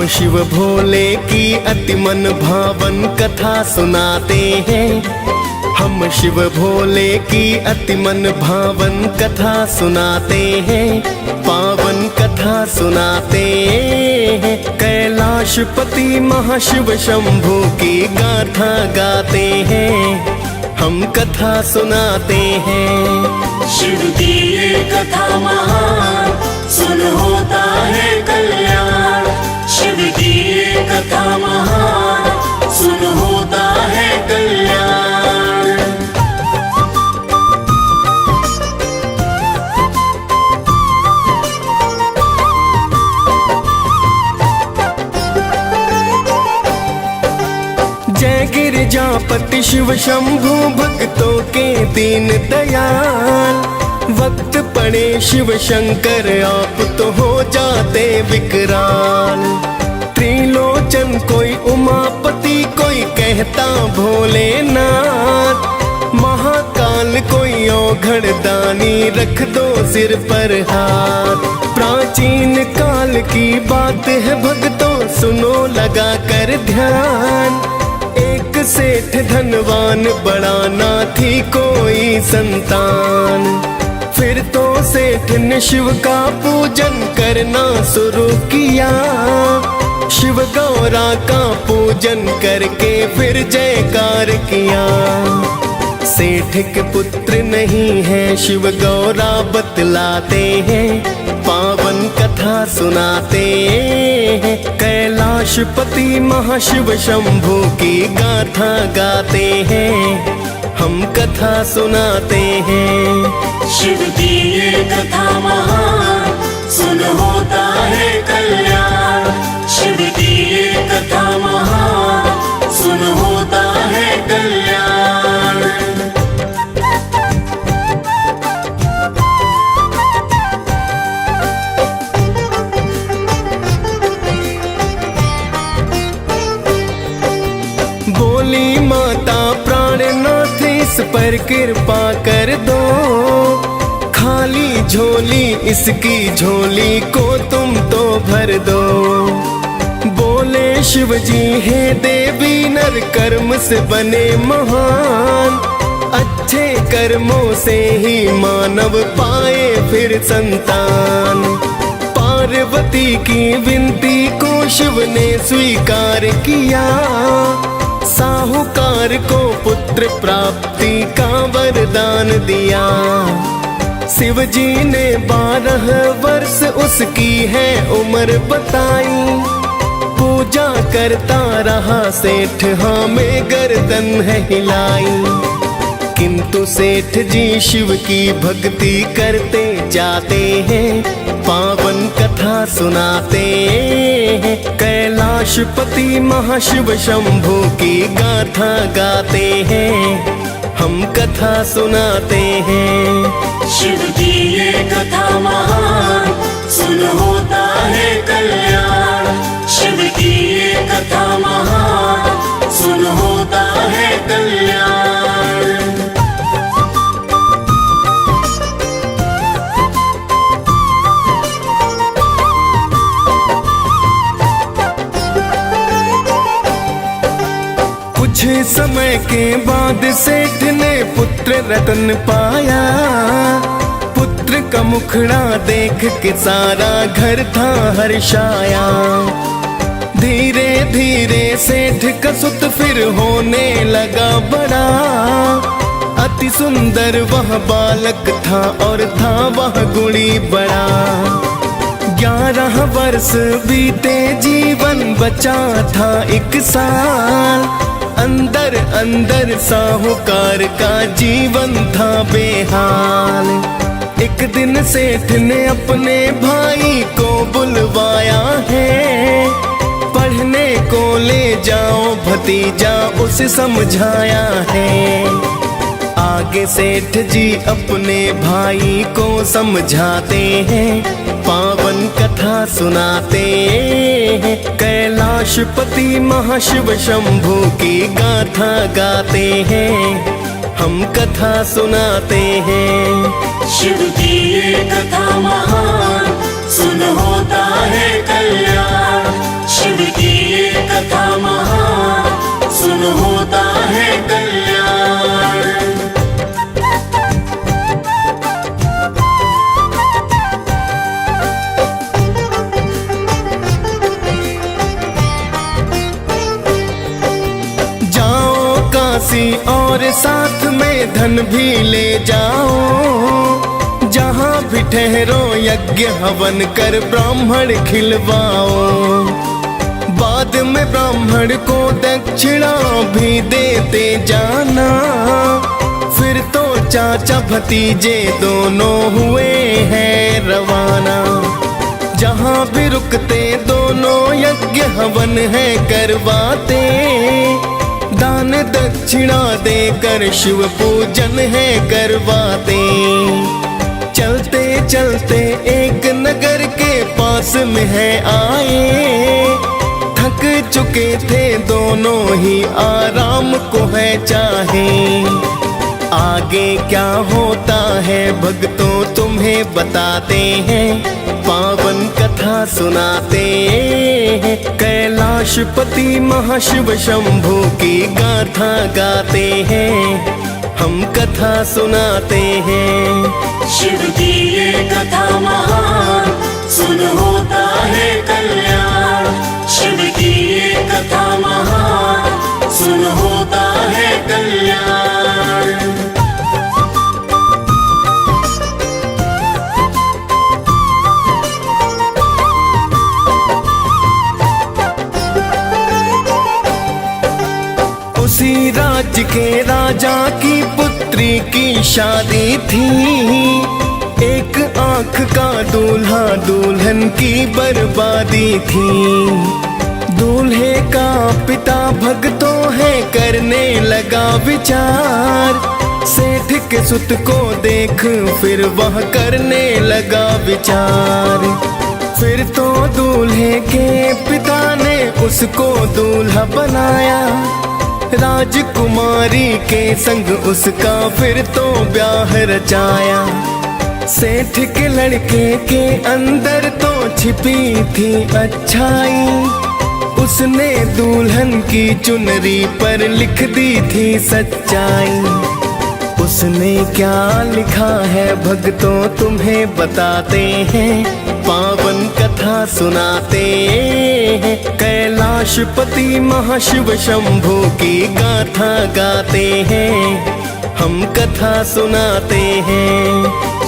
शिव भोले की अति मन भावन कथा सुनाते हैं। हम शिव भोले की अति मन भावन कथा सुनाते हैं, पावन कथा सुनाते हैं। कैलाशपति महाशिव शंभू की गाथा गाते हैं, हम कथा सुनाते हैं। शिव की ये कथा महान, सुन होता है कल्याण। शिव की ये कथा महान, सुन होता है कल्याण। जय गिरिजापति शिव शंभु भक्तों के दीन दयाल। वक्त पड़े शिव शंकर आप तो हो जाते विकराल। त्रिलोचन कोई उमापति, कोई कहता भोलेनाथ। महाकाल कोई औघड़ दानी, रख दो सिर पर हाथ। प्राचीन काल की बात है भक्तों, सुनो लगा कर ध्यान। एक सेठ धनवान, बड़ा ना थी कोई संतान। फिर तो सेठ ने शिव का पूजन करना शुरू किया। शिव गौरा का पूजन करके फिर जयकार किया। सेठ के पुत्र नहीं है शिव गौरा बतलाते हैं, पावन कथा सुनाते हैं। कैलाशपति महाशिव शंभू की गाथा गाते हैं, हम कथा सुनाते हैं। शिव की ये कथा महान, सुन होता है कल्याण। शिव की ये कथा महान, सुन होता है कल्याण। बोली माता प्राणनाथ, इस पर कृपा कर दो। खाली झोली इसकी झोली को तुम तो भर दो। बोले शिव जी हे देवी, नर कर्म से बने महान। अच्छे कर्मों से ही मानव पाए फिर संतान। पार्वती की विनती को शिव ने स्वीकार किया। साहूकार को पुत्र प्राप्ति का वरदान दिया। शिव जी ने 12 वर्ष उसकी है उम्र बताई। पूजा करता रहा सेठ, हाँ में गर्दन है हिलाई। किंतु सेठ जी शिव की भक्ति करते जाते हैं, पावन कथा सुनाते हैं। कैलाशपति महाशिव शंभू की गाथा गाते हैं, हम कथा सुनाते हैं। शिव की ये कथा महान, सुन होता है कल्याण। शिव की ये कथा महान, सुन होता है कल्याण। कुछ समय के बाद सेठ ने पुत्र रतन पाया। पुत्र का मुखड़ा देख के सारा घर था हर्षाया। धीरे धीरे सेठ का सुत फिर होने लगा बड़ा। अति सुंदर वह बालक था और था वह गुणी बड़ा। 11 वर्ष बीते जीवन बचा था 1 साल। अंदर अंदर साहूकार का जीवन था बेहाल। एक दिन सेठ ने अपने भाई को बुलवाया है। पढ़ने को ले जाओ भतीजा, उसे समझाया है। आगे सेठ जी अपने भाई को समझाते हैं, पावन कथा सुनाते हैं। कैलाशपति महाशिव शंभू की गाथा गाते हैं, हम कथा सुनाते हैं। शिव की ये कथा महान, सुन होता है कल्याण। शिव दासी और साथ में धन भी ले जाओ। जहाँ भी ठहरो यज्ञ हवन कर ब्राह्मण खिलवाओ। बाद में ब्राह्मण को दक्षिणा भी देते जाना। फिर तो चाचा भतीजे दोनों हुए हैं रवाना। जहाँ भी रुकते दोनों यज्ञ हवन है करवाते। दान दक्षिणा देकर शिव पूजन है करवाते। चलते चलते एक नगर के पास में है आए। थक चुके थे दोनों ही आराम को है चाहे। आगे क्या होता है भक्तों तुम्हें बताते हैं। पावन कथा सुनाते हैं। कैलाशपति महाशिव शंभू की गाथा गाते हैं। हम कथा सुनाते हैं। शिव की ये कथा महान, सुन होता है कल्याण। शिव की ये कथा महान, सुन होता है कल्याण। उसी राज्य के राजा की पुत्री की शादी थी। एक आंख का दूल्हा दुल्हन की बर्बादी थी। दूल्हे का पिता भक्तों है करने लगा विचार। सेठ के सुत को देख फिर वह करने लगा विचार। फिर तो दूल्हे के पिता ने उसको दूल्हा बनाया। राजकुमारी के संग उसका फिर तो ब्याह रचाया। सेठ के लड़के के अंदर तो छिपी थी अच्छाई। उसने दुल्हन की चुनरी पर लिख दी थी सच्चाई। उसने क्या लिखा है भक्तों तुम्हें बताते हैं। पावन कथा सुनाते हैं। कैलाशपति महाशिव शंभू की गाथा गाते हैं। हम कथा सुनाते हैं।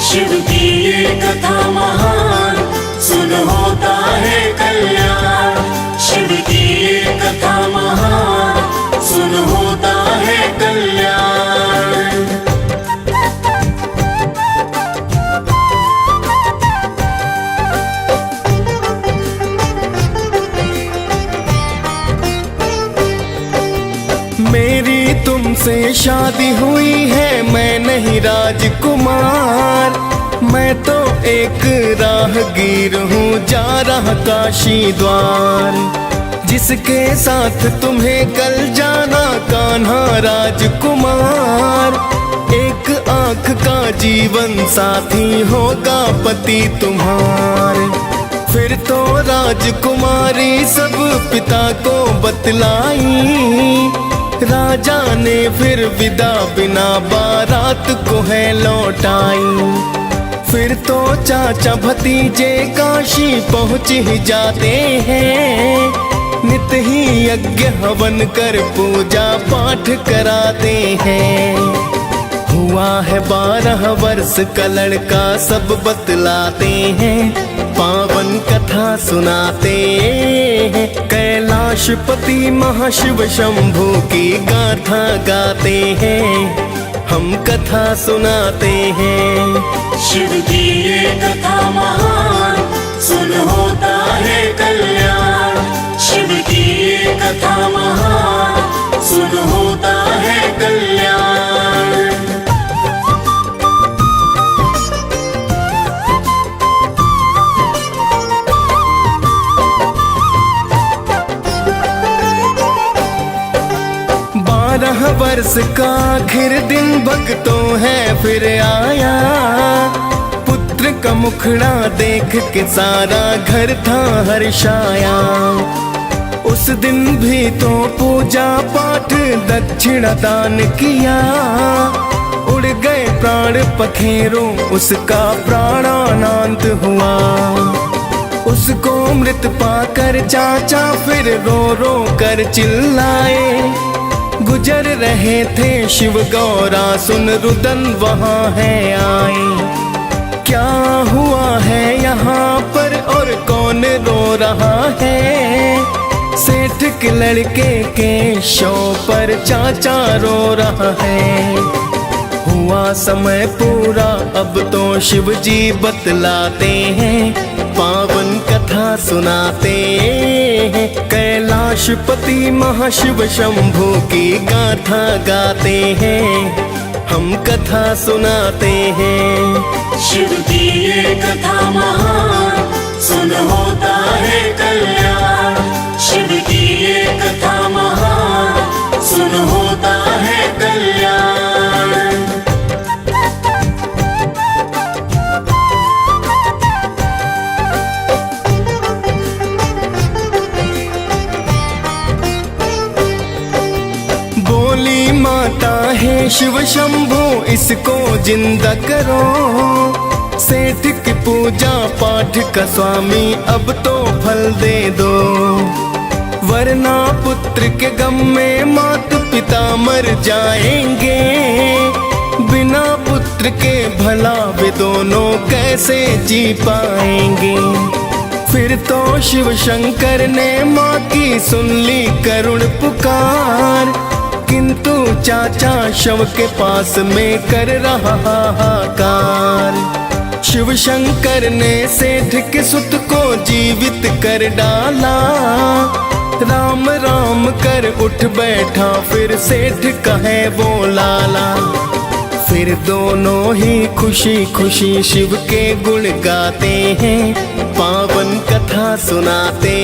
शिव की ये कथा महान, सुन होता है कल्याण। शिव की ये कथा महान, सुन होता है कल्याण। मेरी तुमसे शादी हुई है, मैं नहीं राजकुमार। मैं तो एक राहगीर हूँ जा रहा काशी द्वार। जिसके साथ तुम्हें कल जाना कान्हा राजकुमार। एक आँख का जीवन साथी होगा पति तुम्हार। फिर तो राजकुमारी सब पिता को बतलाई। राजा ने फिर विदा बिना बारात को है लौटाई। फिर तो चाचा भतीजे काशी पहुँच ही जाते हैं। नित ही यज्ञ हवन कर पूजा पाठ कराते हैं। हुआ है 12 वर्ष का लड़का सब बतलाते हैं। पावन कथा सुनाते हैं। कैलाशपति महाशिव शंभू की गाथा गाते हैं। हम कथा सुनाते हैं। शिव की ये कथा महान, सुन होता है कल्याण। शिव की ये कथा महान, सुन होता है कल्याण। वर्ष का आखिर दिन भक्तों है फिर आया। पुत्र का मुखड़ा देख के सारा घर था हर्षाया। उस दिन भी तो पूजा पाठ दक्षिणा दान किया। उड़ गए प्राण पखेरों उसका प्राणानंद हुआ। उसको मृत पाकर चाचा फिर रो रो कर चिल्लाए। गुजर रहे थे शिव गौरा, सुन रुदन वहाँ है आए। क्या हुआ है यहाँ पर और कौन रो रहा है? सेठ के लड़के के शव पर चाचा रो रहा है। हुआ समय पूरा अब तो शिव जी बतलाते हैं, पावन कथा सुनाते हैं। कैलाशपति महाशिव शंभू की गाथा गाते हैं, हम कथा सुनाते हैं। शिव की ये कथा महान, सुन होता है कल्याण। शिव की ये कथा महान, सुन होता है कल्याण। बोली माता है शिव शंभू, इसको जिंदा करो। सेठ की पूजा पाठ का स्वामी अब तो फल दे दो, वरना पुत्र के गम में माता पिता मर जाएंगे। बिना पुत्र के भला वे दोनों कैसे जी पाएंगे। फिर तो शिव शंकर ने माँ की सुन ली करुण पुकार, किंतु चाचा शव के पास में कर रहा हाहाकार। शिव शंकर ने सेठ के सुत को जीवित कर डाला, राम राम कर उठ बैठा फिर सेठ कहे वो लाला। फिर दोनों ही खुशी खुशी शिव के गुण गाते हैं, पावन कथा सुनाते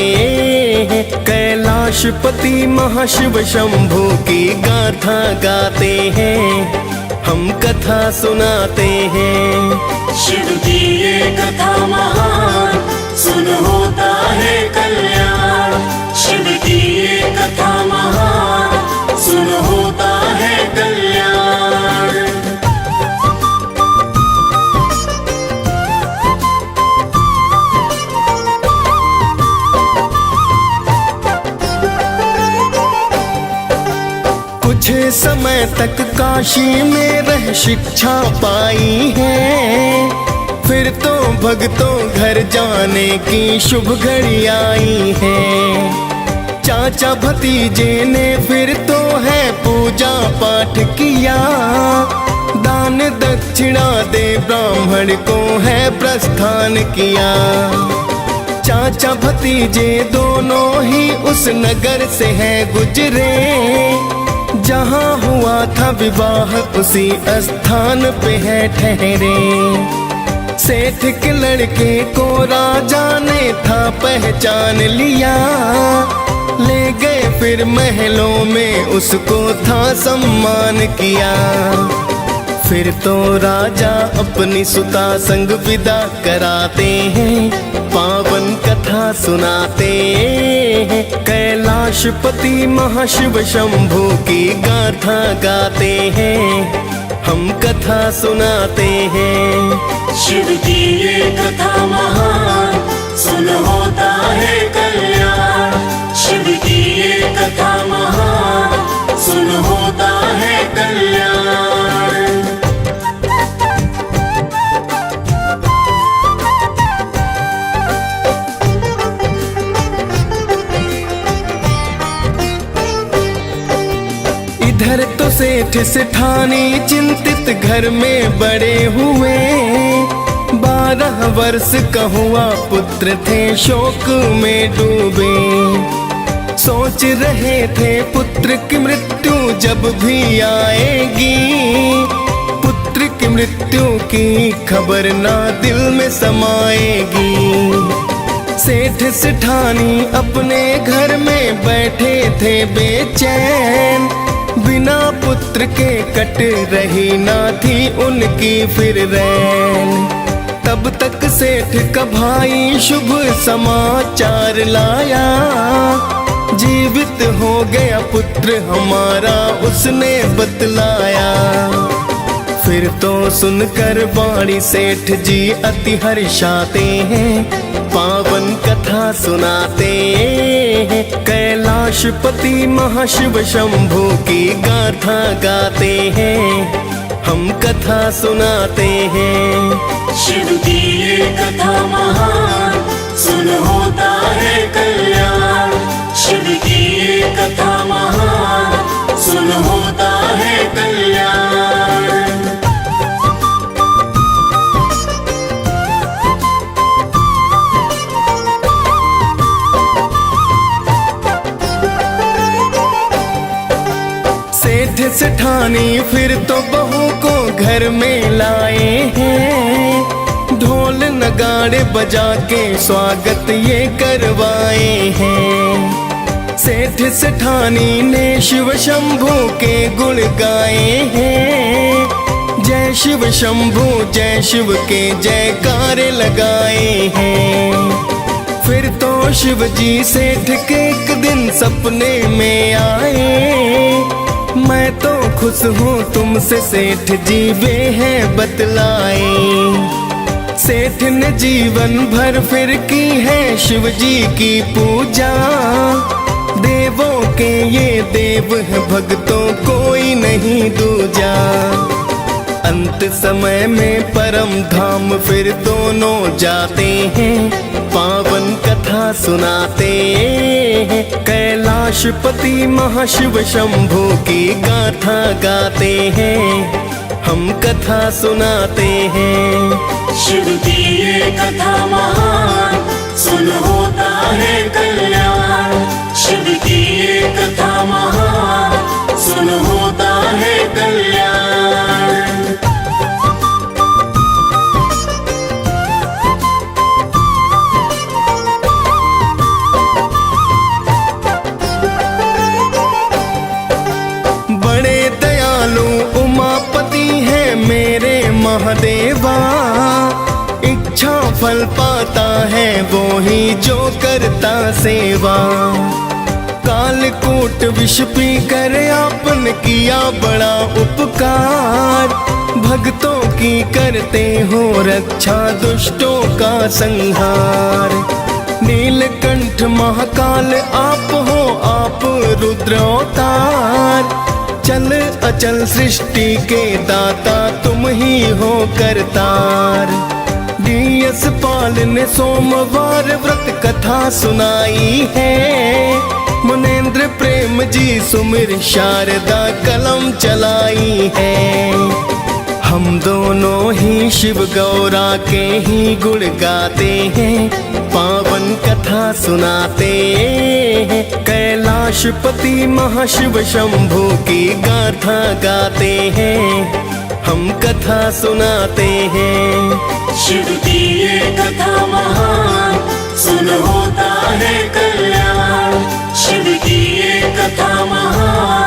हैं। कैलाशपति महाशिव शंभू की गाथा गाते हैं, हम कथा सुनाते हैं। शिव की ये कथा महान, सुन होता है कल्याण। शिव की ये कथा महान, सुन होता है कल्याण। कुछ समय तक काशी में रह शिक्षा पाई है, फिर तो भक्तों घर जाने की शुभ घड़ी आई है। चाचा भतीजे ने फिर तो है पूजा पाठ किया, दान दक्षिणा दे ब्राह्मण को है प्रस्थान किया। चाचा भतीजे दोनों ही उस नगर से है गुजरे, जहाँ हुआ था विवाह उसी स्थान पे है ठहरे। सेठ के लड़के को राजा ने था पहचान लिया, ले गए फिर महलों में उसको था सम्मान किया। फिर तो राजा अपनी सुता संग विदा कराते हैं, पावन कथा सुनाते हैं। कैलाशपति महाशिव शंभू की गाथा गाते हैं, हम कथा सुनाते हैं। शिव की ये कथा महान, सुन होता है कल्याण। शिव की ये कथा महान, सुन होता है कल्याण। इधर तो सेठ सेठानी चिंतित घर में बड़े हुए, 12 वर्ष का हुआ पुत्र थे शोक में डूबे। सोच रहे थे पुत्र की मृत्यु जब भी आएगी, पुत्र की मृत्यु की खबर ना दिल में समाएगी। सेठ सेठानी अपने घर में बैठे थे बेचैन, बिना पुत्र के कट रही ना थी उनकी फिर रैन। तब तक सेठ का भाई शुभ समाचार लाया, जीवित हो गया पुत्र हमारा उसने बतलाया। फिर तो सुनकर वाणी सेठ जी अति हर्षाते हैं, पावन कथा सुनाते हैं। कैलाशपति महाशिव शंभु की गाथा गाते हैं, हम कथा सुनाते हैं। शिव की ये कथा महान, सुन होता है कल्याण। शिव की ये कथा महान, सुन होता है कल्याण। सेठ सेठानी फिर तो बहू को घर में लाए हैं, ढोल नगाड़े बजा के स्वागत ये करवाए हैं। सेठ सेठानी ने शिव शंभु के गुण गाए हैं, जय शिव शंभु जय शिव के जयकारे लगाए हैं। फिर तो शिव जी सेठ के एक दिन सपने में आए, मैं तो खुश हूँ तुमसे सेठ जी वे हैं बतलाए। सेठ ने जीवन भर फिर की है शिव जी की पूजा, देवों के ये देव है भक्तों कोई नहीं दूजा। अंत समय में परम धाम फिर दोनों जाते हैं, पावन कथा सुनाते हैं। कैलाशपति महाशिव शंभु की गाथा गाते हैं, हम कथा सुनाते हैं। शिव की ये कथा महान, सुन होता है कल्याण। शिव की ये कथा महान, सुन होता है कल्याण। बड़े दयालु उमापति हैं मेरे महादेवा, इच्छा फल पाता है वो ही जो करता सेवा। कालकूट विष पी कर आपने किया बड़ा उपकार, भक्तों की करते हो रक्षा दुष्टों का संहार। नीलकंठ महाकाल आप हो आप रुद्र अवतार, चल अचल सृष्टि के दाता तुम ही हो करतार। डीएस पाल ने सोमवार व्रत कथा सुनाई है, मुनेन्द्र प्रेम जी सुमिर शारदा कलम चलाई है। हम दोनों ही शिव गौरा के ही गुण गाते हैं, पावन कथा सुनाते हैं। कैलाशपति महाशिव शंभु की गाथा गाते हैं, हम कथा सुनाते हैं। शिव की ये कथा महान, सुन होता है कल्याण। शिव की ये कथा महान,